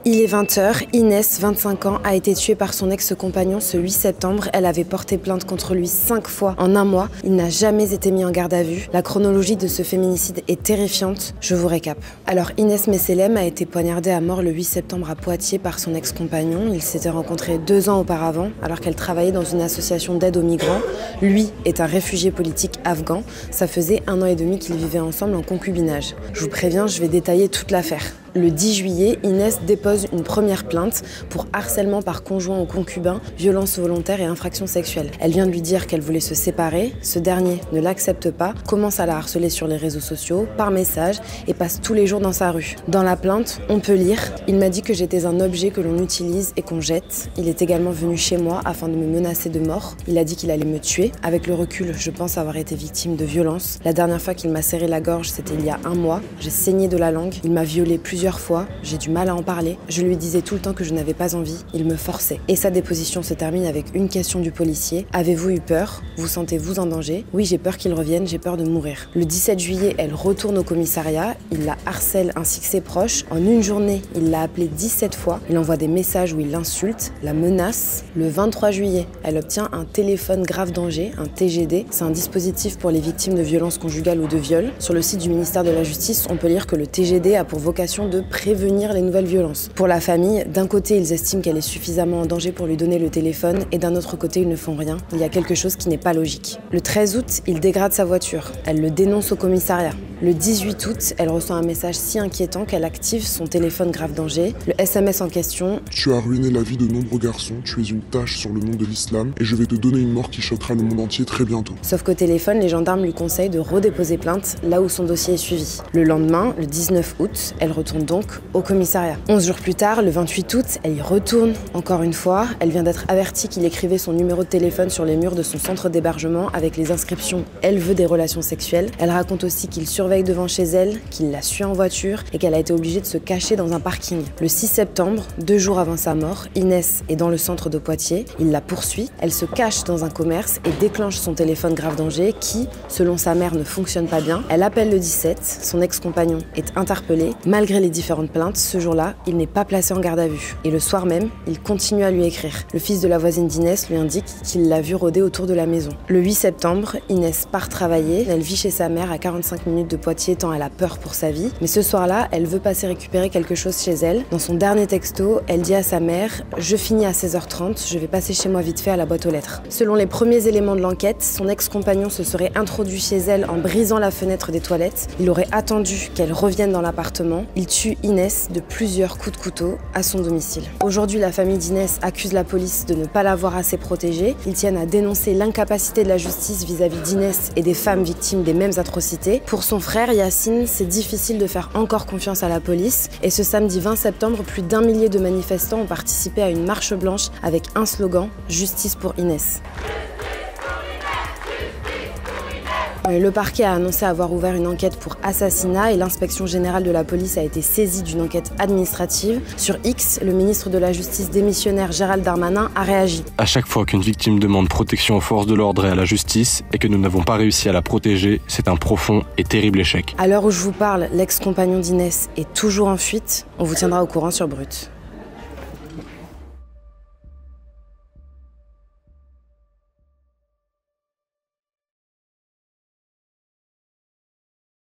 Il est 20h, Inès, 25 ans, a été tuée par son ex-compagnon ce 8 septembre. Elle avait porté plainte contre lui 5 fois en un mois. Il n'a jamais été mis en garde à vue. La chronologie de ce féminicide est terrifiante. Je vous récap. Alors Inès Messelem a été poignardée à mort le 8 septembre à Poitiers par son ex-compagnon. Ils s'étaient rencontrés 2 ans auparavant, alors qu'elle travaillait dans une association d'aide aux migrants. Lui est un réfugié politique afghan. Ça faisait 1 an et demi qu'ils vivaient ensemble en concubinage. Je vous préviens, je vais détailler toute l'affaire. Le 10 juillet, Inès dépose une première plainte pour harcèlement par conjoint ou concubin, violence volontaire et infraction sexuelle. Elle vient de lui dire qu'elle voulait se séparer. Ce dernier ne l'accepte pas, commence à la harceler sur les réseaux sociaux, par message, et passe tous les jours dans sa rue. Dans la plainte, on peut lire « Il m'a dit que j'étais un objet que l'on utilise et qu'on jette. Il est également venu chez moi afin de me menacer de mort. Il a dit qu'il allait me tuer. Avec le recul, je pense avoir été victime de violence. La dernière fois qu'il m'a serré la gorge, c'était il y a 1 mois. J'ai saigné de la langue. Il m'a violée plusieurs fois, j'ai du mal à en parler. Je lui disais tout le temps que je n'avais pas envie, il me forçait. » Et sa déposition se termine avec une question du policier. « Avez-vous eu peur? Vous sentez-vous en danger? » « Oui, j'ai peur qu'il revienne, j'ai peur de mourir. » Le 17 juillet, elle retourne au commissariat, il la harcèle ainsi que ses proches. En une journée, il l'a appelée 17 fois, il envoie des messages où il l'insulte, la menace. Le 23 juillet, elle obtient un téléphone grave danger, un TGD. C'est un dispositif pour les victimes de violences conjugales ou de viol. Sur le site du ministère de la Justice, on peut lire que le TGD a pour vocation de prévenir les nouvelles violences. Pour la famille, d'un côté, ils estiment qu'elle est suffisamment en danger pour lui donner le téléphone, et d'un autre côté, ils ne font rien. Il y a quelque chose qui n'est pas logique. Le 13 août, il dégrade sa voiture. Elle le dénonce au commissariat. Le 18 août, elle reçoit un message si inquiétant qu'elle active son téléphone grave danger. Le SMS en question: « Tu as ruiné la vie de nombreux garçons, tu es une tache sur le nom de l'islam, et je vais te donner une mort qui choquera le monde entier très bientôt. » Sauf qu'au téléphone, les gendarmes lui conseillent de redéposer plainte là où son dossier est suivi. Le lendemain, le 19 août, elle retourne donc au commissariat. 11 jours plus tard, le 28 août, elle y retourne encore une fois. Elle vient d'être avertie qu'il écrivait son numéro de téléphone sur les murs de son centre d'hébergement avec les inscriptions « Elle veut des relations sexuelles ». Elle raconte aussi qu'il surveille devant chez elle, qu'il la suit en voiture et qu'elle a été obligée de se cacher dans un parking. Le 6 septembre, 2 jours avant sa mort, Inès est dans le centre de Poitiers. Il la poursuit. Elle se cache dans un commerce et déclenche son téléphone grave danger qui, selon sa mère, ne fonctionne pas bien. Elle appelle le 17. Son ex-compagnon est interpellé. Malgré les différentes plaintes, ce jour-là, il n'est pas placé en garde à vue. Et le soir même, il continue à lui écrire. Le fils de la voisine d'Inès lui indique qu'il l'a vu rôder autour de la maison. Le 8 septembre, Inès part travailler. Elle vit chez sa mère à 45 minutes de Poitiers tant elle a peur pour sa vie. Mais ce soir-là, elle veut passer récupérer quelque chose chez elle. Dans son dernier texto, elle dit à sa mère « Je finis à 16h30, je vais passer chez moi vite fait à la boîte aux lettres. » Selon les premiers éléments de l'enquête, son ex-compagnon se serait introduit chez elle en brisant la fenêtre des toilettes. Il aurait attendu qu'elle revienne dans l'appartement. Il tue Inès de plusieurs coups de couteau à son domicile. Aujourd'hui, la famille d'Inès accuse la police de ne pas l'avoir assez protégée. Ils tiennent à dénoncer l'incapacité de la justice vis-à-vis d'Inès et des femmes victimes des mêmes atrocités. Pour son frère Yacine, c'est difficile de faire encore confiance à la police. Et ce samedi 20 septembre, plus d'1 millier de manifestants ont participé à une marche blanche avec un slogan « Justice pour Inès ». Le parquet a annoncé avoir ouvert une enquête pour assassinat et l'inspection générale de la police a été saisie d'une enquête administrative. Sur X, le ministre de la Justice démissionnaire Gérald Darmanin a réagi. À chaque fois qu'une victime demande protection aux forces de l'ordre et à la justice et que nous n'avons pas réussi à la protéger, c'est un profond et terrible échec. À l'heure où je vous parle, l'ex-compagnon d'Inès est toujours en fuite. On vous tiendra au courant sur Brut.